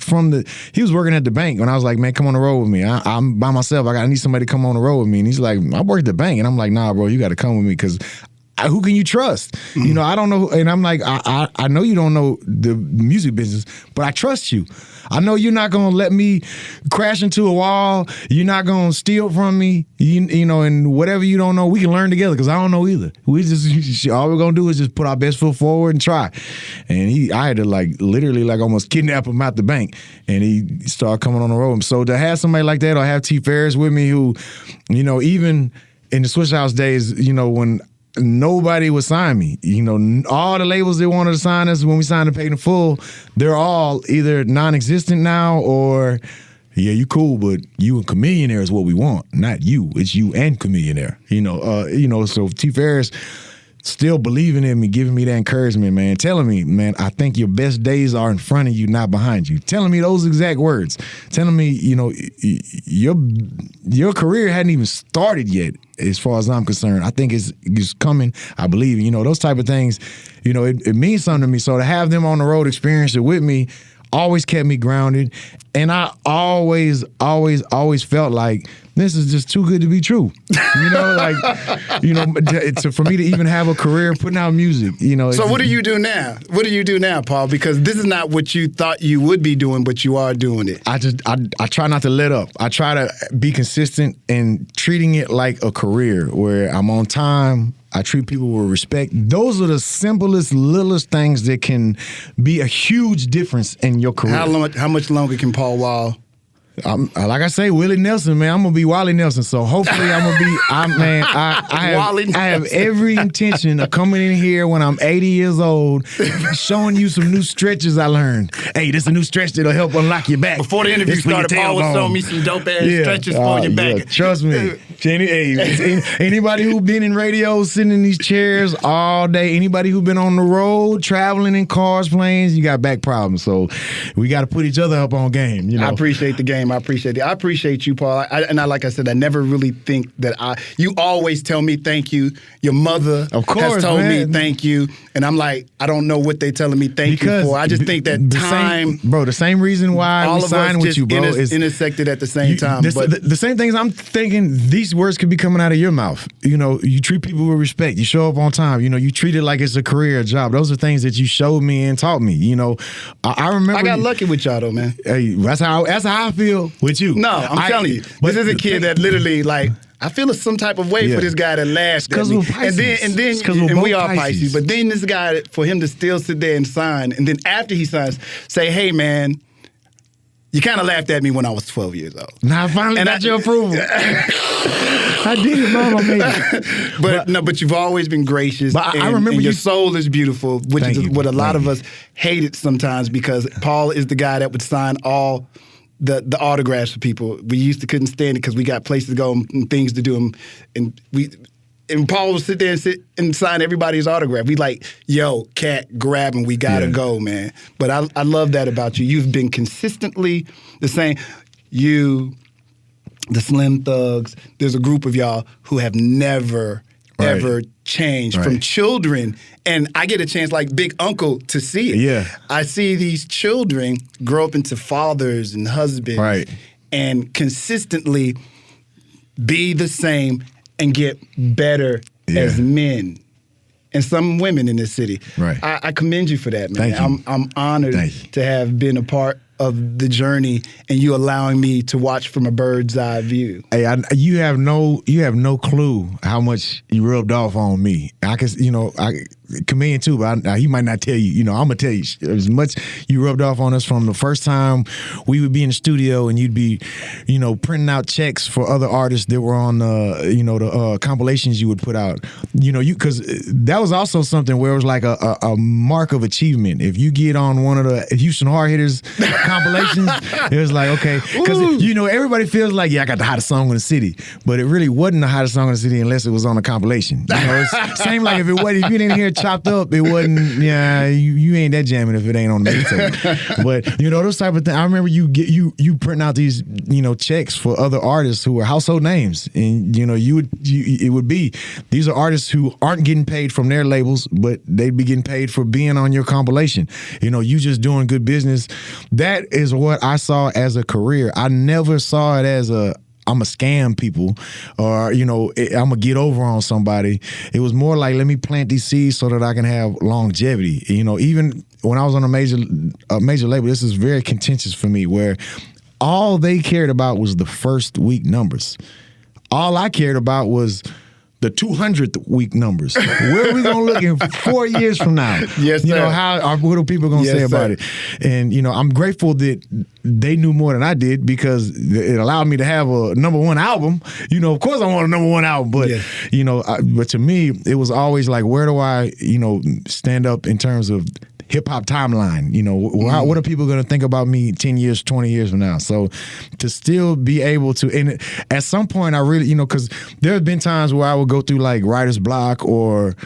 he was working at the bank when I was like, man, come on the road with me. I'm by myself. I need somebody to come on the road with me. And he's like, I work at the bank. And I'm like, nah, bro, you got to come with me because who can you trust? Mm-hmm. I don't know. And I'm like, I know you don't know the music business, but I trust you. I know you're not going to let me crash into a wall. You're not going to steal from me. And whatever you don't know, we can learn together because I don't know either. All we're going to do is just put our best foot forward and try. And I had to literally almost kidnap him out the bank. And he started coming on the road. So to have somebody like that or have T. Ferris with me who, even in the Swish House days, when nobody would sign me. All the labels that wanted to sign us when we signed to Paid in Full, they're all either non-existent now or, yeah, you cool, but you and Chameleonaire is what we want, not you. It's you and Chameleonaire. So T. Ferris, still believing in me, giving me that encouragement, man, telling me, man, I think your best days are in front of you, not behind you. Telling me those exact words. Telling me, your career hadn't even started yet, as far as I'm concerned. I think it's coming. I believe, those type of things, it means something to me. So to have them on the road experience it with me always kept me grounded. And I always felt like this is just too good to be true. For me to even have a career putting out music, So what do you do now? What do you do now, Paul? Because this is not what you thought you would be doing, but you are doing it. I try not to let up. I try to be consistent in treating it like a career where I'm on time. I treat people with respect. Those are the simplest, littlest things that can be a huge difference in your career. How much longer can Paul Wall? Like I say, Willie Nelson, man, I'm gonna be Wally Nelson. So hopefully I'm gonna be, I have every intention of coming in here when I'm 80 years old, showing you some new stretches I learned. Hey, this is a new stretch that'll help unlock your back. Before the interview started, Paul was showing me some dope ass stretches for your back. Yeah, trust me. Anybody who's been in radio, sitting in these chairs all day, anybody who's been on the road, traveling in cars, planes, you got back problems. So we got to put each other up on game. I appreciate the game. I appreciate it. I appreciate you, Paul. Like I said, I never really think that you always tell me thank you. Your mother has told me thank you. And I'm like, I don't know what they're telling me thank you for. I just think that the same reason why we signed with you, bro, is intersected at the same time. The same things I'm thinking, these words could be coming out of your mouth. You treat people with respect. You show up on time. You treat it like it's a career, a job. Those are things that you showed me and taught me. I remember. I got lucky with y'all, though, man. Hey, that's how I feel with you. No, I'm telling you, this is a kid that literally I feel some type of way for this guy to laugh at me. And we are Pisces. But then this guy, for him to still sit there and sign, and then after he signs, say, hey, man, you kind of laughed at me when I was 12 years old. Now I finally got your approval. I did it, Mama, man. But you've always been gracious. But I remember and your soul is beautiful, which is what a lot of us hate it sometimes, because Paul is the guy that would sign all the autographs for people. We couldn't stand it because we got places to go and things to do, and Paul would sit there and sign everybody's autograph. We like, yo, cat, grab him. We gotta go, man. But I love that about you. You've been consistently the same. You, the Slim Thugs. There's a group of y'all who have never ever changed from children. And I get a chance like Big Uncle to see it. Yeah. I see these children grow up into fathers and husbands and consistently be the same and get better as men. And some women in this city. Right. I commend you for that, man. Thank you. I'm honored to have been a part of the journey and you allowing me to watch from a bird's eye view. Hey, you have no clue how much you rubbed off on me. I commend too, but he might not tell you. I'm gonna tell you as much you rubbed off on us from the first time we would be in the studio and you'd be, printing out checks for other artists that were on the compilations you would put out. Because that was also something where it was like a mark of achievement. If you get on one of the Houston Hard Hitters compilations, it was like, okay, because everybody feels like, I got the hottest song in the city, but it really wasn't the hottest song in the city unless it was on a compilation. It's same like if you didn't hear chopped up, it wasn't. You ain't that jamming if it ain't on the mixtape. But those type of things. I remember you printing out these checks for other artists who are household names, and it would be these are artists who aren't getting paid from their labels, but they'd be getting paid for being on your compilation. You just doing good business. That is what I saw as a career. I never saw it as I'm going to scam people or, I'm going to get over on somebody. It was more like, let me plant these seeds so that I can have longevity. Even when I was on a major label, this is very contentious for me, where all they cared about was the first week numbers. All I cared about was the 200th week numbers. Where are we going to look in 4 years from now? Yes, sir. What are people going to say about it? And, I'm grateful that they knew more than I did because it allowed me to have a #1 album. Of course I want a #1 album, but, but to me, it was always like, where do I, stand up in terms of hip-hop timeline? What are people going to think about me 10 years, 20 years from now? So to still be able to, and at some point I really, because there have been times where I would go through like writer's block or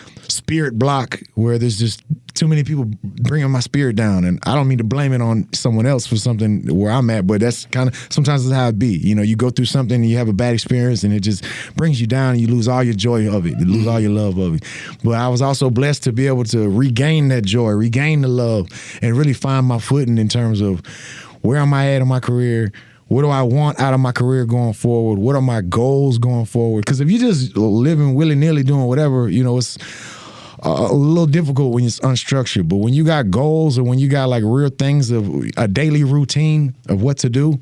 spirit block where there's just too many people bringing my spirit down, and I don't mean to blame it on someone else for something where I'm at, but that's kind of sometimes that's how it be. You know, you go through something and you have a bad experience, and it just brings you down, and you lose all your joy of it, you lose all your love of it. But I was also blessed to be able to regain that joy, regain the love, and really find my footing in terms of where am I at in my career. What do I want out of my career going forward? What are my goals going forward? Because if you're just living willy-nilly doing whatever, you know, it's a little difficult when it's unstructured. But when you got goals, or when you got like real things of a daily routine of what to do,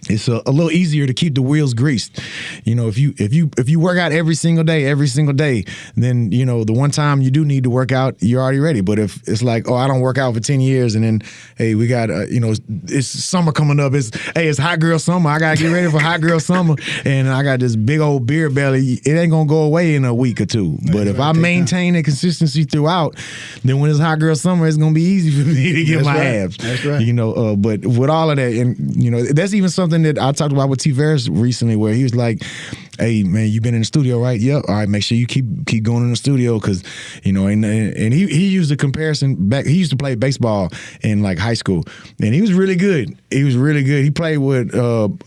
it's a little easier to keep the wheels greased. You know, if you work out every single day, then, you know, the one time you do need to work out, you're already ready. But if it's like, oh, I don't work out for 10 years, and then, hey, we got, you know, it's summer coming up. It's hot girl summer. I got to get ready for hot girl summer. And I got this big old beer belly. It ain't going to go away in a week or two. But if I maintain that consistency throughout, then when it's hot girl summer, it's going to be easy for me to get my abs. That's right. You know, but with all of that, and, you know, that's even something that I talked about with T. Veras recently, where he was like, hey, man, you been in the studio, right? Yep. All right, make sure you keep going in the studio, because, you know, and he used a comparison back. He used to play baseball in like high school, and he was really good. He played with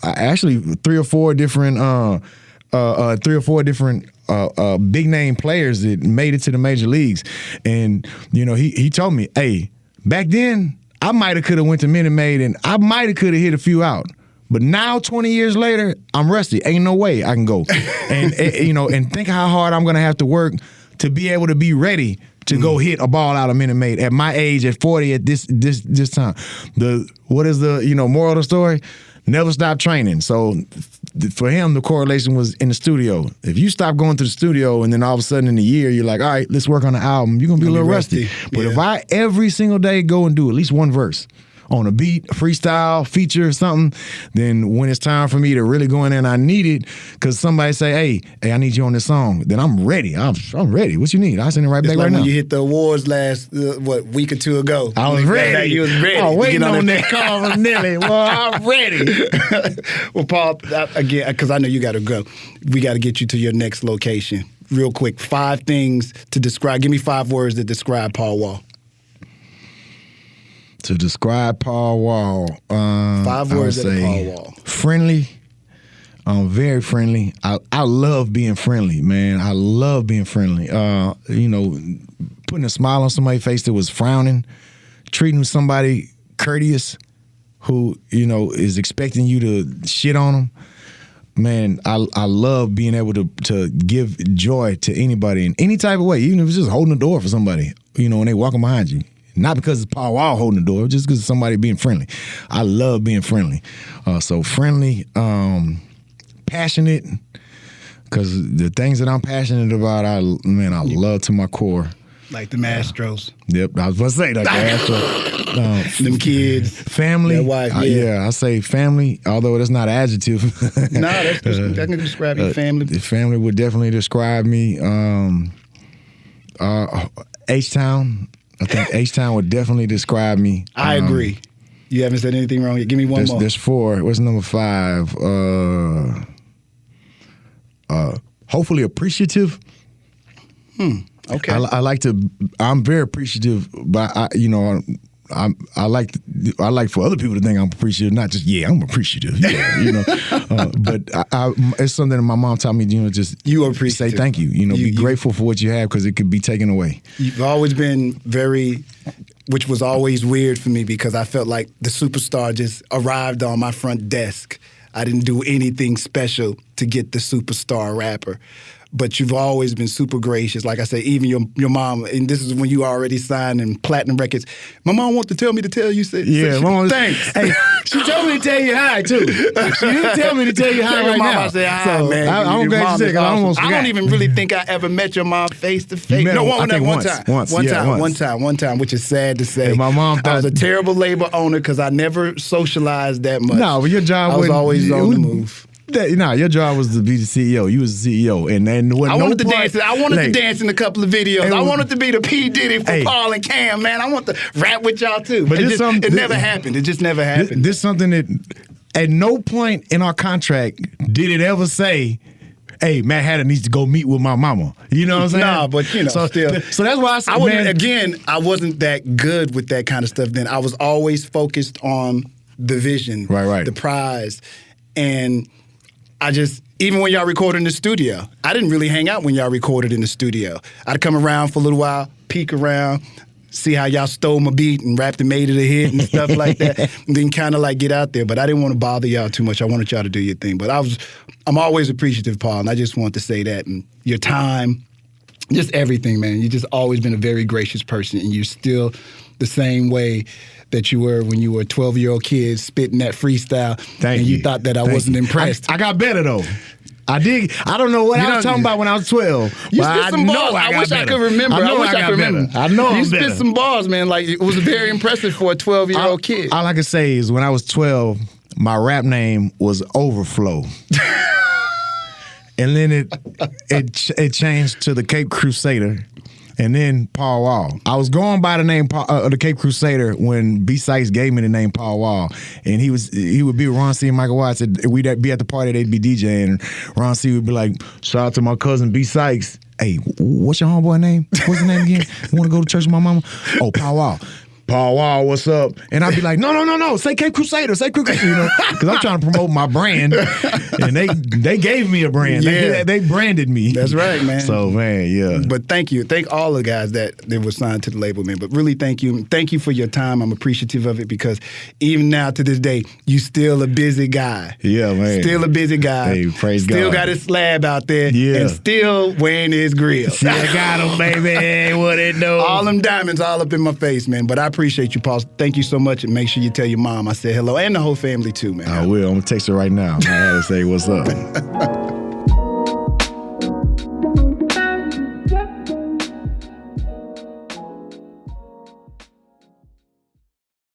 actually three or four different big name players that made it to the major leagues. And, you know, he told me, hey, back then I might have could have went to Minute Maid, and I might have could have hit a few out. But now, 20 years later, I'm rusty. Ain't no way I can go. And you know, and think how hard I'm gonna have to work to be able to be ready to go hit a ball out of Minute Maid at my age, at 40, at this time. What is the, you know, moral of the story? Never stop training. So for him, the correlation was in the studio. If you stop going to the studio, and then all of a sudden in a year, you're like, all right, let's work on the album, you're gonna be a little rusty. But if I every single day go and do at least one verse on a beat, a freestyle, feature, something, then when it's time for me to really go in there and I need it, because somebody say, hey, I need you on this song, then I'm ready. I'm ready. What you need? I'll send it right back right now. When you hit the awards last, week or two ago. I was ready. You was ready. I was waiting on that call from Nelly. Well, I'm ready. Well, Paul, again, because I know you got to go, we got to get you to your next location. Real quick, 5 things to describe. Give me 5 words that describe Paul Wall. To describe Paul Wall, 5 words of Paul Wall. Friendly, very friendly. I love being friendly, man. I love being friendly. You know, putting a smile on somebody's face that was frowning, treating somebody courteous who, you know, is expecting you to shit on them. Man, I love being able to give joy to anybody in any type of way, even if it's just holding the door for somebody, you know, when they walking behind you. Not because it's Paul Wall holding the door, just because somebody being friendly. I love being friendly. So friendly, passionate, because the things that I'm passionate about, I love to my core. Like the Astros. Yep, I was about to say like the Astros. Them kids. Family. Their wife, yeah, I say family, although that's not an adjective. No, that can describe your family. The family would definitely describe me. H-Town. I think H-Town would definitely describe me. I agree. You haven't said anything wrong yet. Give me one more. There's 4. What's number 5? Hopefully appreciative. Okay. I like to. I'm very appreciative, but I like for other people to think I'm appreciative, not just I'm appreciative. Yeah, you know. But it's something that my mom taught me. You know, just you appreciate. Say thank you. You know, be grateful for what you have, because it could be taken away. You've always been very, which was always weird for me, because I felt like the superstar just arrived on my front desk. I didn't do anything special to get the superstar rapper. But you've always been super gracious. Like I said, even your mom, and this is when you already signed in platinum records. My mom wanted to tell me to tell you. Thanks. Hey, she told me to tell you hi, too. She didn't tell me to tell you hi right now. I said, hi, so, man. I'm glad you said, because I almost forgot. I don't even really think I ever met your mom face to face. No, one time, which is sad to say. And my mom thought I was a terrible labor owner because I never socialized that much. No, but your job was always on the move. Your job was to be the CEO. You was the CEO, and when I wanted to dance. I wanted to dance in a couple of videos. I wanted to be the P Diddy for Paul and Cam. Man, I want to rap with y'all too. But it never happened. It just never happened. This something that at no point in our contract did it ever say, hey, Matt Hatter needs to go meet with my mama. You know what I'm saying? Nah, but still. So that's why I said, I wasn't that good with that kind of stuff then. I was always focused on the vision, right. the prize. And I just, even when y'all recorded in the studio, I didn't really hang out when y'all recorded in the studio. I'd come around for a little while, peek around, see how y'all stole my beat and rapped and made it a hit and stuff like that, and then kind of like get out there. But I didn't want to bother y'all too much. I wanted y'all to do your thing. But I'm always appreciative, Paul, and I just want to say that. And your time, just everything, man. You've just always been a very gracious person, and you're still the same way that you were when you were a 12-year-old kid spitting that freestyle. Thank and you. You thought that I wasn't impressed. I got better, though. I don't know what I was talking about when I was 12. You spit some bars. I wish I could remember. I wish I could remember. I know you I'm spit better. some bars, man. Like, it was very impressive for a 12-year-old kid. All I can say is when I was 12, my rap name was Overflow. And then it changed to the Cape Crusader. And then Paul Wall. I was going by the name the Cape Crusader when B Sykes gave me the name Paul Wall, and he would be with Ron C and Michael Watts. We'd be at the party, they'd be DJing, and Ron C would be like, "Shout out to my cousin B Sykes. Hey, what's your homeboy name? What's his name again? Want to go to church with my mama? Oh, Paul Wall." Paul Wall, what's up? And I'd be like, no, say Cape Crusader, say Cape Crusader, you know, because I'm trying to promote my brand, and they gave me a brand. Yeah. They branded me. That's right, man. So, man, yeah. But thank you. Thank all the guys that were signed to the label, man. But really, thank you. Thank you for your time. I'm appreciative of it because even now to this day, you still a busy guy. Yeah, man. Still a busy guy. Hey, praise still God. got his slab out there. Yeah. And still wearing his grill. See, I got him, baby. What it do? All them diamonds all up in my face, man. But I appreciate you, Paul. Thank you so much, and make sure you tell your mom I said hello, and the whole family too, man. I will. I'm gonna text her right now. I had to say what's up.